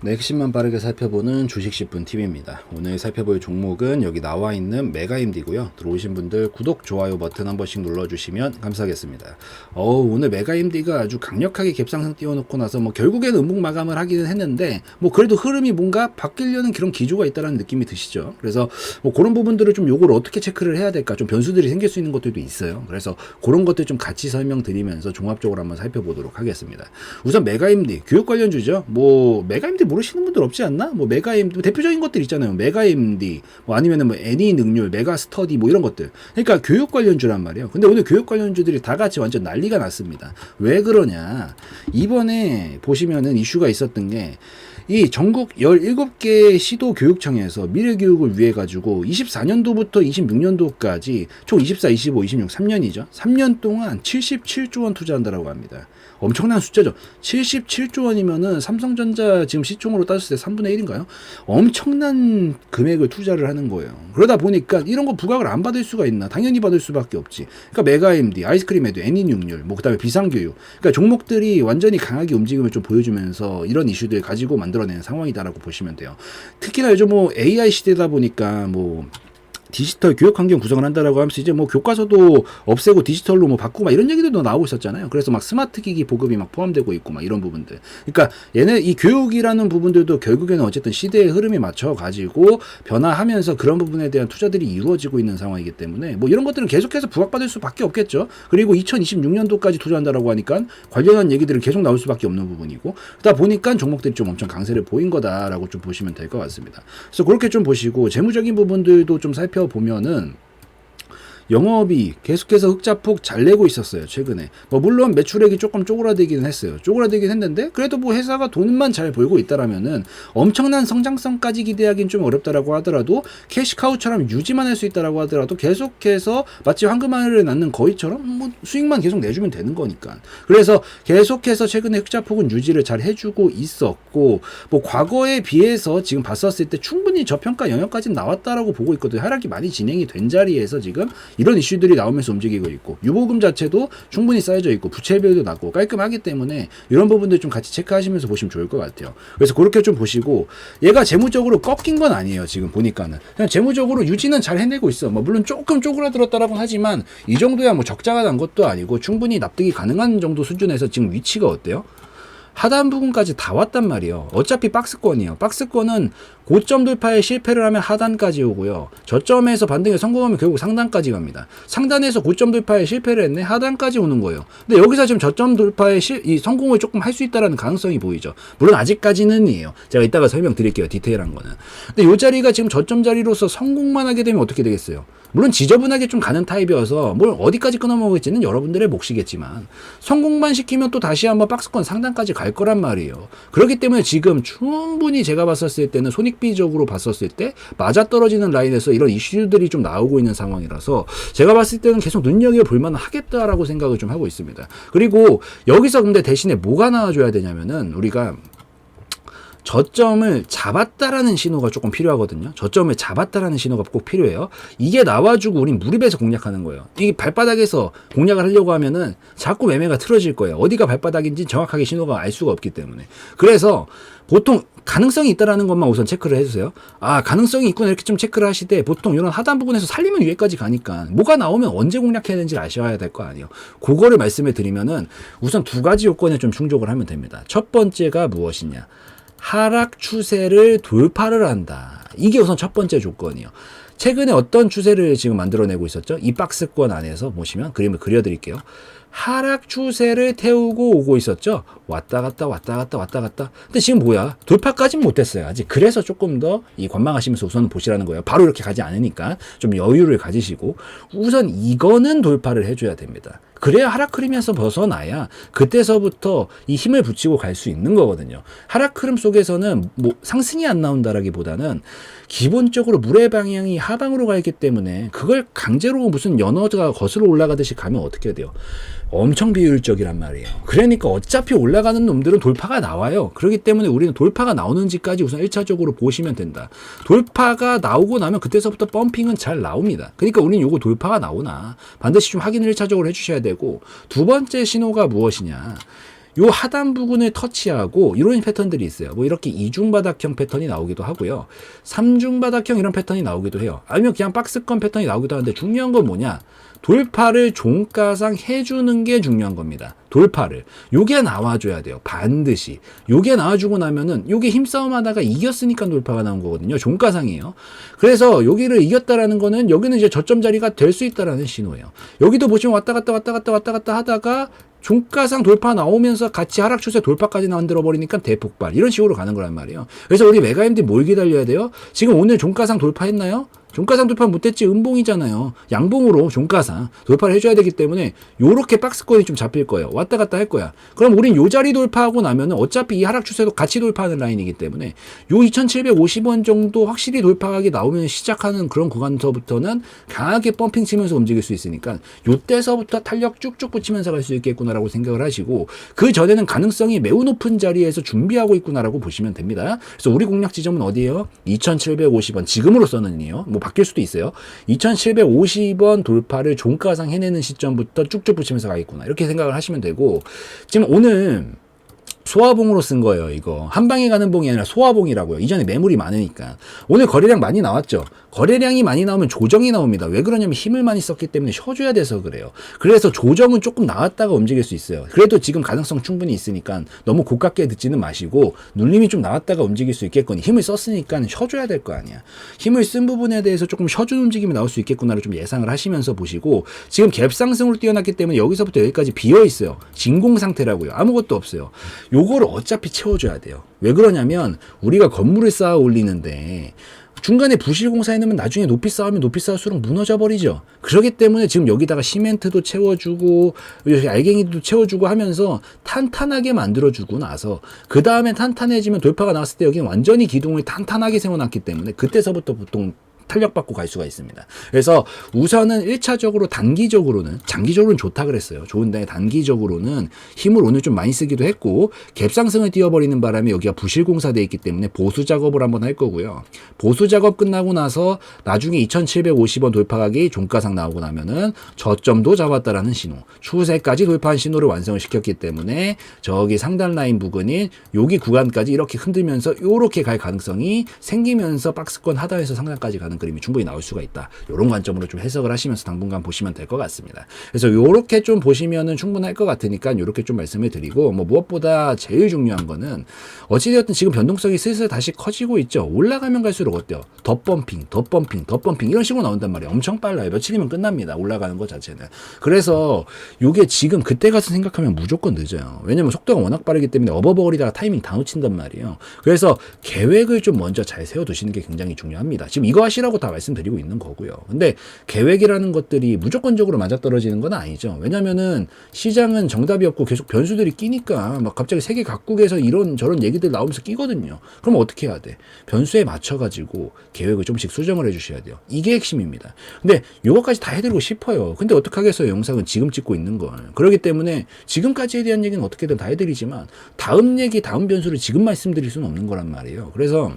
네, 핵심만 빠르게 살펴보는 주식 10분 TV입니다. 오늘 살펴볼 종목은 여기 나와 있는 메가임디고요. 들어오신 분들 구독, 좋아요 버튼 한 번씩 눌러주시면 감사하겠습니다. 오늘 메가임디가 아주 강력하게 갭상승 띄워놓고 나서 결국에는 음봉 마감을 하기는 했는데 그래도 흐름이 뭔가 바뀌려는 그런 기조가 있다는 느낌이 드시죠. 그래서 그런 부분들을 좀 요걸 어떻게 체크를 해야 될까, 좀 변수들이 생길 수 있는 것들도 있어요. 그래서 그런 것들 좀 같이 설명드리면서 종합적으로 한번 살펴보도록 하겠습니다. 우선 메가임디 교육 관련주죠. 메가임디 모르시는 분들 없지 않나? 메가임디 대표적인 것들 있잖아요. 메가임디 아니면은 애니능률, 메가스터디 이런 것들. 그러니까 교육 관련주란 말이에요. 근데 오늘 교육 관련주들이 다 같이 완전 난리가 났습니다. 왜 그러냐? 이번에 보시면은 이슈가 있었던 게 이 전국 17개 시도 교육청에서 미래 교육을 위해 가지고 24년도부터 26년도까지 총 24, 25, 26, 3년이죠. 3년 동안 77조 원 투자한다라고 합니다. 엄청난 숫자죠. 77조 원이면은 삼성전자 지금 시총으로 따졌을 때 3분의 1인가요? 엄청난 금액을 투자를 하는 거예요. 그러다 보니까 이런 거 부각을 안 받을 수가 있나? 당연히 받을 수밖에 없지. 그러니까 메가임디, 아이스크림에도 애니육률, 그다음에 비상교육. 그러니까 종목들이 완전히 강하게 움직임을 좀 보여주면서 이런 이슈들 가지고 만들어낸 상황이다라고 보시면 돼요. 특히나 요즘 AI 시대다 보니까 디지털 교육 환경 구성을 한다라고 하면서 이제 교과서도 없애고 디지털로 바꾸고 이런 얘기들도 나오고 있었잖아요. 그래서 스마트 기기 보급이 포함되고 있고 이런 부분들. 그러니까 얘네 이 교육이라는 부분들도 결국에는 어쨌든 시대의 흐름에 맞춰 가지고 변화하면서 그런 부분에 대한 투자들이 이루어지고 있는 상황이기 때문에 이런 것들은 계속해서 부각받을 수밖에 없겠죠. 그리고 2026년도까지 투자한다라고 하니까 관련한 얘기들은 계속 나올 수밖에 없는 부분이고, 그러다 보니까 종목들이 좀 엄청 강세를 보인 거다라고 좀 보시면 될 것 같습니다. 그래서 그렇게 좀 보시고 재무적인 부분들도 좀 보면은 영업이 계속해서 흑자폭 잘 내고 있었어요. 최근에 물론 매출액이 조금 쪼그라들기는 했어요. 쪼그라들긴 했는데 그래도 회사가 돈만 잘 벌고 있다라면은 엄청난 성장성까지 기대하기는 좀 어렵다라고 하더라도 캐시카우처럼 유지만 할 수 있다라고 하더라도 계속해서 마치 황금알을 낳는 거위처럼 수익만 계속 내주면 되는 거니까. 그래서 계속해서 최근에 흑자폭은 유지를 잘 해주고 있었고, 과거에 비해서 지금 봤었을 때 충분히 저평가 영역까지는 나왔다라고 보고 있거든요. 하락이 많이 진행이 된 자리에서 지금 이런 이슈들이 나오면서 움직이고 있고, 유보금 자체도 충분히 쌓여져 있고 부채비율도 낮고 깔끔하기 때문에 이런 부분들 좀 같이 체크하시면서 보시면 좋을 것 같아요. 그래서 그렇게 좀 보시고, 얘가 재무적으로 꺾인 건 아니에요. 지금 보니까는 그냥 재무적으로 유지는 잘 해내고 있어. 물론 조금 쪼그라들었다라고 하지만 이 정도야 적자가 난 것도 아니고 충분히 납득이 가능한 정도 수준에서 지금 위치가 어때요? 하단 부분까지 다 왔단 말이에요. 어차피 박스권이에요. 박스권은 고점 돌파에 실패를 하면 하단까지 오고요. 저점에서 반등에 성공하면 결국 상단까지 갑니다. 상단에서 고점 돌파에 실패를 했네. 하단까지 오는 거예요. 근데 여기서 지금 저점 돌파에 이 성공을 조금 할 수 있다는 가능성이 보이죠. 물론 아직까지는이에요. 제가 이따가 설명드릴게요. 디테일한 거는. 근데 이 자리가 지금 저점 자리로서 성공만 하게 되면 어떻게 되겠어요? 물론 지저분하게 좀 가는 타입이어서 어디까지 끊어먹을지는 여러분들의 몫이겠지만 성공만 시키면 또 다시 한번 박스권 상단까지 갈 거란 말이에요. 그렇기 때문에 지금 충분히 제가 봤었을 때는 손익비적으로 봤었을 때 맞아떨어지는 라인에서 이런 이슈들이 좀 나오고 있는 상황이라서 제가 봤을 때는 계속 눈여겨볼 만하겠다라고 생각을 좀 하고 있습니다. 그리고 여기서 근데 대신에 뭐가 나와줘야 되냐면은 우리가 저점을 잡았다라는 신호가 조금 필요하거든요. 저점을 잡았다라는 신호가 꼭 필요해요. 이게 나와주고 우린 무릎에서 공략하는 거예요. 이 발바닥에서 공략을 하려고 하면은 자꾸 매매가 틀어질 거예요. 어디가 발바닥인지 정확하게 신호가 알 수가 없기 때문에. 그래서 보통 가능성이 있다라는 것만 우선 체크를 해주세요. 가능성이 있구나 이렇게 좀 체크를 하시되, 보통 이런 하단 부분에서 살리면 위에까지 가니까 뭐가 나오면 언제 공략해야 되는지 아셔야 될 거 아니에요. 그거를 말씀을 드리면은 우선 두 가지 요건에 좀 충족을 하면 됩니다. 첫 번째가 무엇이냐? 하락 추세를 돌파를 한다. 이게 우선 첫 번째 조건이에요. 최근에 어떤 추세를 지금 만들어내고 있었죠? 이 박스권 안에서 보시면 그림을 그려드릴게요. 하락 추세를 태우고 오고 있었죠. 왔다 갔다 왔다 갔다 왔다 갔다. 근데 지금 뭐야? 돌파까지는 못했어요. 아직. 그래서 조금 더 이 관망하시면서 우선 보시라는 거예요. 바로 이렇게 가지 않으니까 좀 여유를 가지시고 우선 이거는 돌파를 해줘야 됩니다. 그래야 하락 흐름에서 벗어나야 그때서부터 이 힘을 붙이고 갈 수 있는 거거든요. 하락 흐름 속에서는 상승이 안 나온다라기보다는 기본적으로 물의 방향이 하방으로 가기 때문에 그걸 강제로 무슨 연어가 거슬러 올라가듯이 가면 어떻게 돼요? 엄청 비효율적이란 말이에요. 그러니까 어차피 올라가는 놈들은 돌파가 나와요. 그렇기 때문에 우리는 돌파가 나오는지까지 우선 1차적으로 보시면 된다. 돌파가 나오고 나면 그때서부터 펌핑은 잘 나옵니다. 그러니까 우리는 요거 돌파가 나오나 반드시 좀 확인을 1차적으로 해주셔야 되고, 두 번째 신호가 무엇이냐? 요 하단 부분을 터치하고 이런 패턴들이 있어요. 뭐 이렇게 이중바닥형 패턴이 나오기도 하고요. 삼중바닥형 이런 패턴이 나오기도 해요. 아니면 그냥 박스권 패턴이 나오기도 하는데 중요한 건 뭐냐? 돌파를 종가상 해주는 게 중요한 겁니다. 돌파를. 요게 나와줘야 돼요. 반드시. 요게 나와주고 나면은 요게 힘싸움 하다가 이겼으니까 돌파가 나온 거거든요. 종가상이에요. 그래서 여기를 이겼다라는 거는 여기는 이제 저점 자리가 될 수 있다라는 신호예요. 여기도 보시면 왔다 갔다 하다가 종가상 돌파 나오면서 같이 하락 추세 돌파까지 만들어 버리니까 대폭발 이런 식으로 가는 거란 말이에요. 그래서 우리 메가임디 뭘 기다려야 돼요? 지금 오늘 종가상 돌파했나요? 종가상 돌파 못했지 음봉이잖아요. 양봉으로 종가상 돌파를 해줘야 되기 때문에 요렇게 박스권이 좀 잡힐 거예요. 왔다 갔다 할 거야. 그럼 우린 요 자리 돌파하고 나면은 어차피 이 하락 추세도 같이 돌파하는 라인이기 때문에 요 2750원 정도 확실히 돌파하기 나오면 시작하는 그런 구간서부터는 강하게 펌핑 치면서 움직일 수 있으니까 요때서부터 탄력 쭉쭉 붙이면서 갈 수 있겠구나라고 생각을 하시고 그 전에는 가능성이 매우 높은 자리에서 준비하고 있구나라고 보시면 됩니다. 그래서 우리 공략 지점은 어디예요? 2750원 지금으로서는요. 뭐 바뀔 수도 있어요. 2750원 돌파를 종가상 해내는 시점부터 쭉쭉 붙이면서 가겠구나. 이렇게 생각을 하시면 되고 지금 오늘 소화봉으로 쓴 거예요. 이거 한 방에 가는 봉이 아니라 소화봉이라고요. 이전에 매물이 많으니까. 오늘 거래량 많이 나왔죠. 거래량이 많이 나오면 조정이 나옵니다. 왜 그러냐면 힘을 많이 썼기 때문에 쉬어줘야 돼서 그래요. 그래서 조정은 조금 나왔다가 움직일 수 있어요. 그래도 지금 가능성 충분히 있으니까 너무 고깝게 듣지는 마시고 눌림이 좀 나왔다가 움직일 수 있겠거니 힘을 썼으니까 쉬어줘야 될 거 아니야. 힘을 쓴 부분에 대해서 조금 쉬어주는 움직임이 나올 수 있겠구나를 좀 예상을 하시면서 보시고 지금 갭 상승으로 뛰어났기 때문에 여기서부터 여기까지 비어 있어요. 진공 상태라고요. 아무것도 없어요. 요거를 어차피 채워줘야 돼요. 왜 그러냐면 우리가 건물을 쌓아 올리는데 중간에 부실공사 해놓으면 나중에 높이 쌓으면 높이 쌓을수록 무너져 버리죠. 그렇기 때문에 지금 여기다가 시멘트도 채워주고 알갱이도 채워주고 하면서 탄탄하게 만들어주고 나서 그 다음에 탄탄해지면 돌파가 나왔을 때 여기는 완전히 기둥을 탄탄하게 세워놨기 때문에 그때서부터 보통 탄력받고 갈 수가 있습니다. 그래서 우선은 1차적으로 단기적으로는 장기적으로는 좋다 그랬어요. 좋은데 단기적으로는 힘을 오늘 좀 많이 쓰기도 했고 갭상승을 띄워버리는 바람에 여기가 부실공사되어 있기 때문에 보수 작업을 한번 할 거고요. 보수 작업 끝나고 나서 나중에 2750원 돌파가기 종가상 나오고 나면은 저점도 잡았다라는 신호 추세까지 돌파한 신호를 완성을 시켰기 때문에 저기 상단 라인 부근인 여기 구간까지 이렇게 흔들면서 이렇게 갈 가능성이 생기면서 박스권 하단에서 상단까지 가는 그림이 충분히 나올 수가 있다. 이런 관점으로 좀 해석을 하시면서 당분간 보시면 될 것 같습니다. 그래서 이렇게 좀 보시면은 충분할 것 같으니까 이렇게 좀 말씀을 드리고 뭐 무엇보다 제일 중요한 거는 어찌되었든 지금 변동성이 슬슬 다시 커지고 있죠. 올라가면 갈수록 어때요? 더 펌핑 이런 식으로 나온단 말이에요. 엄청 빨라요. 며칠이면 끝납니다. 올라가는 것 자체는. 그래서 이게 지금 그때 가서 생각하면 무조건 늦어요. 왜냐면 속도가 워낙 빠르기 때문에 어버버거리다가 타이밍 다 놓친단 말이에요. 그래서 계획을 좀 먼저 잘 세워두시는 게 굉장히 중요합니다. 지금 이거 하시라고 다 말씀드리고 있는 거고요. 근데 계획이라는 것들이 무조건적으로 맞아떨어지는 건 아니죠. 왜냐면은 시장은 정답이 없고 계속 변수들이 끼니까 막 갑자기 세계 각국에서 이런 저런 얘기들 나오면서 끼거든요. 그럼 어떻게 해야 돼? 변수에 맞춰가지고 계획을 좀씩 수정을 해주셔야 돼요. 이게 핵심입니다. 근데 요거까지 다 해드리고 싶어요. 근데 어떡하겠어요? 영상은 지금 찍고 있는 걸. 그렇기 때문에 지금까지에 대한 얘기는 어떻게든 다 해드리지만 다음 얘기, 다음 변수를 지금 말씀드릴 수는 없는 거란 말이에요. 그래서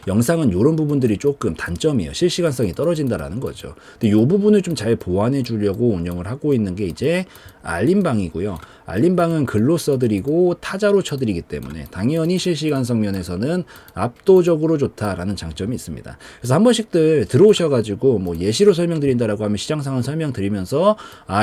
영상은 이런 부분들이 조금 단점이에요. 실시간성이 떨어진다라는 거죠. 근데 이 부분을 좀 잘 보완해 주려고 운영을 하고 있는 게 이제 알림방이고요. 알림방은 글로 써드리고 타자로 쳐드리기 때문에 당연히 실시간성 면에서는 압도적으로 좋다라는 장점이 있습니다. 그래서 한 번씩들 들어오셔가지고 뭐 예시로 설명드린다라고 하면 시장 상황 설명드리면서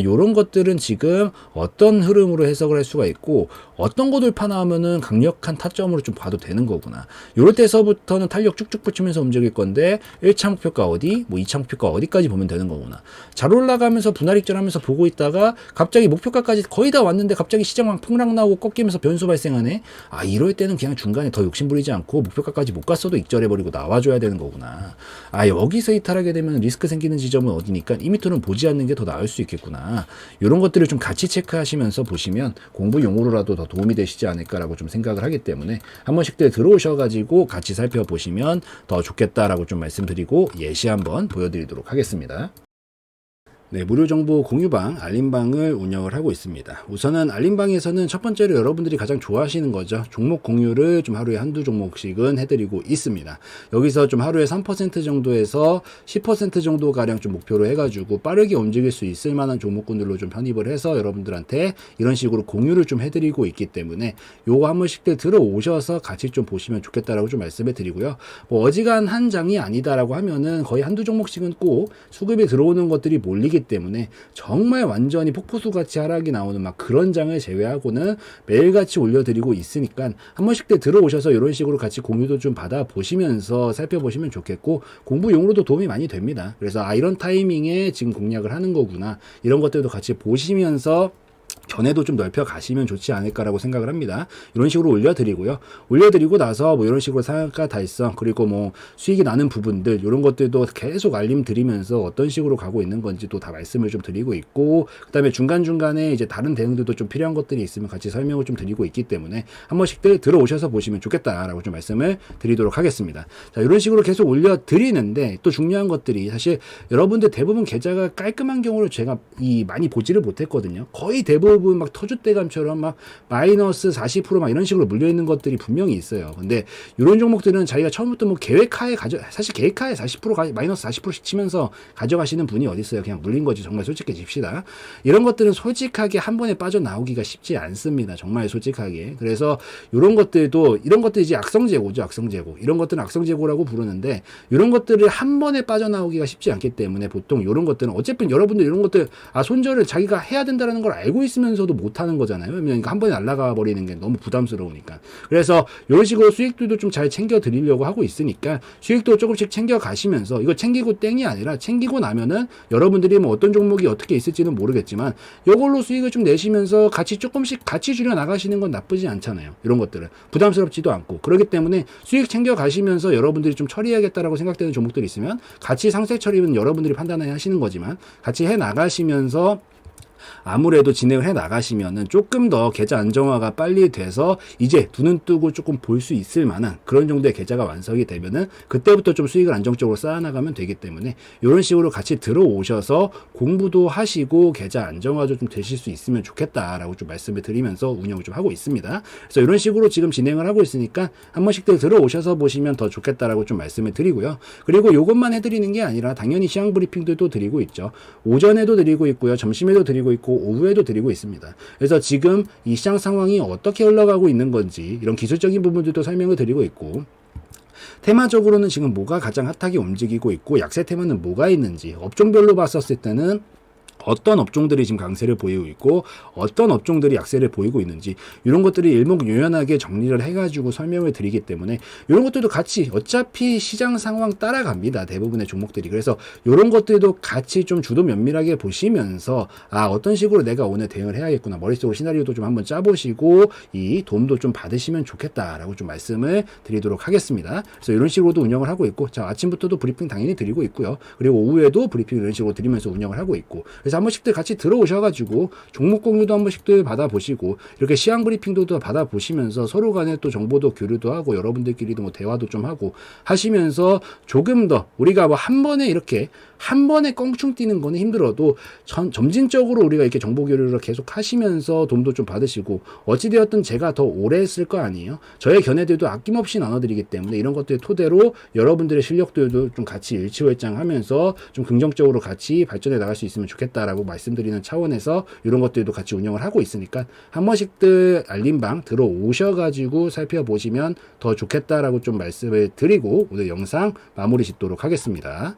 요런 것들은 지금 어떤 흐름으로 해석을 할 수가 있고 어떤 거 돌파 나오면은 강력한 타점으로 좀 봐도 되는 거구나. 요럴 때서부터는 탄력 쭉쭉 붙이면서 움직일 건데 1차 목표가 어디, 뭐 2차 목표가 어디까지 보면 되는 거구나. 잘 올라가면서 분할익전하면서 보고 있다가 갑자기 목표가까지 거의 다 왔는데 갑자기 시장 막 폭락 나오고 꺾이면서 변수 발생하네. 이럴 때는 그냥 중간에 더 욕심 부리지 않고 목표가까지 못 갔어도 익절해버리고 나와줘야 되는 거구나. 여기서 이탈하게 되면 리스크 생기는 지점은 어디니까 이 밑으로는 보지 않는 게 더 나을 수 있겠구나. 이런 것들을 좀 같이 체크하시면서 보시면 공부 용어로라도 더 도움이 되시지 않을까라고 좀 생각을 하기 때문에 한 번씩들 들어오셔가지고 같이 살펴보시면 더 좋겠다라고 좀 말씀드리고 예시 한번 보여드리도록 하겠습니다. 네, 무료 정보 공유방, 알림방을 운영을 하고 있습니다. 우선은 알림방에서는 첫 번째로 여러분들이 가장 좋아하시는 거죠. 종목 공유를 좀 하루에 한두 종목씩은 해드리고 있습니다. 여기서 좀 하루에 3% 정도에서 10% 정도가량 좀 목표로 해가지고 빠르게 움직일 수 있을 만한 종목군들로 좀 편입을 해서 여러분들한테 이런 식으로 공유를 좀 해드리고 있기 때문에 요거 한 번씩들 들어오셔서 같이 좀 보시면 좋겠다라고 좀 말씀을 드리고요. 뭐 어지간한 장이 아니다라고 하면은 거의 한두 종목씩은 꼭 수급이 들어오는 것들이 몰리기 때문에 정말 완전히 폭포수같이 하락이 나오는 막 그런 장을 제외하고는 매일같이 올려드리고 있으니까 한 번씩들 들어오셔서 이런 식으로 같이 공유도 좀 받아보시면서 살펴보시면 좋겠고 공부용으로도 도움이 많이 됩니다. 그래서 이런 타이밍에 지금 공략을 하는 거구나 이런 것들도 같이 보시면서 견해도 좀 넓혀 가시면 좋지 않을까라고 생각을 합니다. 이런 식으로 올려드리고요. 올려드리고 나서 뭐 이런 식으로 상한가 달성 그리고 뭐 수익이 나는 부분들 이런 것들도 계속 알림 드리면서 어떤 식으로 가고 있는 건지도 다 말씀을 좀 드리고 있고 그 다음에 중간중간에 이제 다른 대응들도 좀 필요한 것들이 있으면 같이 설명을 좀 드리고 있기 때문에 한 번씩들 들어오셔서 보시면 좋겠다라고 좀 말씀을 드리도록 하겠습니다. 자, 이런 식으로 계속 올려드리는데 또 중요한 것들이 사실 여러분들 대부분 계좌가 깔끔한 경우를 제가 많이 보지를 못했거든요. 거의 대부분 막 터줏대감처럼 막 마이너스 40%막 이런 식으로 물려있는 것들이 분명히 있어요. 근데 이런 종목들은 자기가 처음부터 뭐 계획하에 사실 계획하에 40% 마이너스 40%씩 치면서 가져가시는 분이 어디 있어요. 그냥 물린 거지. 정말 솔직해집시다. 이런 것들은 솔직하게 한 번에 빠져나오기가 쉽지 않습니다. 정말 솔직하게. 그래서 이런 것들도 이런 것들이 이제 악성재고죠. 악성재고. 이런 것들은 악성재고라고 부르는데 이런 것들을 한 번에 빠져나오기가 쉽지 않기 때문에 보통 이런 것들은 어쨌든 여러분들 이런 것들 손절을 자기가 해야 된다는 걸 알고 있으면서도 못하는 거잖아요. 그러니까 한 번에 날아가 버리는 게 너무 부담스러우니까. 그래서 이런 식으로 수익들도 좀 잘 챙겨 드리려고 하고 있으니까 수익도 조금씩 챙겨 가시면서 이거 챙기고 땡이 아니라 챙기고 나면은 여러분들이 뭐 어떤 종목이 어떻게 있을지는 모르겠지만 이걸로 수익을 좀 내시면서 같이 조금씩 같이 줄여 나가시는 건 나쁘지 않잖아요. 이런 것들은 부담스럽지도 않고 그렇기 때문에 수익 챙겨 가시면서 여러분들이 좀 처리해야겠다라고 생각되는 종목들이 있으면 같이 상세 처리는 여러분들이 판단해야 하시는 거지만 같이 해 나가시면서 아무래도 진행을 해 나가시면은 조금 더 계좌 안정화가 빨리 돼서 이제 두 눈 뜨고 조금 볼 수 있을 만한 그런 정도의 계좌가 완성이 되면은 그때부터 좀 수익을 안정적으로 쌓아나가면 되기 때문에 이런 식으로 같이 들어오셔서 공부도 하시고 계좌 안정화도 좀 되실 수 있으면 좋겠다라고 좀 말씀을 드리면서 운영을 좀 하고 있습니다. 그래서 이런 식으로 지금 진행을 하고 있으니까 한 번씩들 들어오셔서 보시면 더 좋겠다라고 좀 말씀을 드리고요. 그리고 이것만 해드리는 게 아니라 당연히 시황 브리핑들도 드리고 있죠. 오전에도 드리고 있고요. 점심에도 드리고 있고 오후에도 드리고 있습니다. 그래서 지금 이 시장 상황이 어떻게 흘러가고 있는 건지 이런 기술적인 부분들도 설명을 드리고 있고 테마적으로는 지금 뭐가 가장 핫하게 움직이고 있고 약세 테마는 뭐가 있는지 업종별로 봤었을 때는 어떤 업종들이 지금 강세를 보이고 있고 어떤 업종들이 약세를 보이고 있는지 이런 것들이 일목요연하게 정리를 해가지고 설명을 드리기 때문에 이런 것들도 같이 어차피 시장 상황 따라갑니다. 대부분의 종목들이. 그래서 이런 것들도 같이 좀 주도 면밀하게 보시면서 어떤 식으로 내가 오늘 대응을 해야겠구나. 머릿속으로 시나리오도 좀 한번 짜보시고 이 도움도 좀 받으시면 좋겠다라고 좀 말씀을 드리도록 하겠습니다. 그래서 이런 식으로도 운영을 하고 있고 자 아침부터도 브리핑 당연히 드리고 있고요. 그리고 오후에도 브리핑 이런 식으로 드리면서 운영을 하고 있고 그래서 한 번씩들 같이 들어오셔가지고 종목 공유도 한 번씩들 받아보시고 이렇게 시황 브리핑도 받아보시면서 서로 간에 또 정보도 교류도 하고 여러분들끼리도 뭐 대화도 좀 하고 하시면서 조금 더 우리가 뭐 한 번에 이렇게 한 번에 껑충 뛰는 거는 힘들어도 점진적으로 우리가 이렇게 정보 교류를 계속 하시면서 도움도 좀 받으시고 어찌되었든 제가 더 오래 했을 거 아니에요. 저의 견해들도 아낌없이 나눠드리기 때문에 이런 것들 토대로 여러분들의 실력들도 좀 같이 일치월장하면서 좀 긍정적으로 같이 발전해 나갈 수 있으면 좋겠다라고 말씀드리는 차원에서 이런 것들도 같이 운영을 하고 있으니까 한 번씩들 알림방 들어오셔가지고 살펴보시면 더 좋겠다라고 좀 말씀을 드리고 오늘 영상 마무리 짓도록 하겠습니다.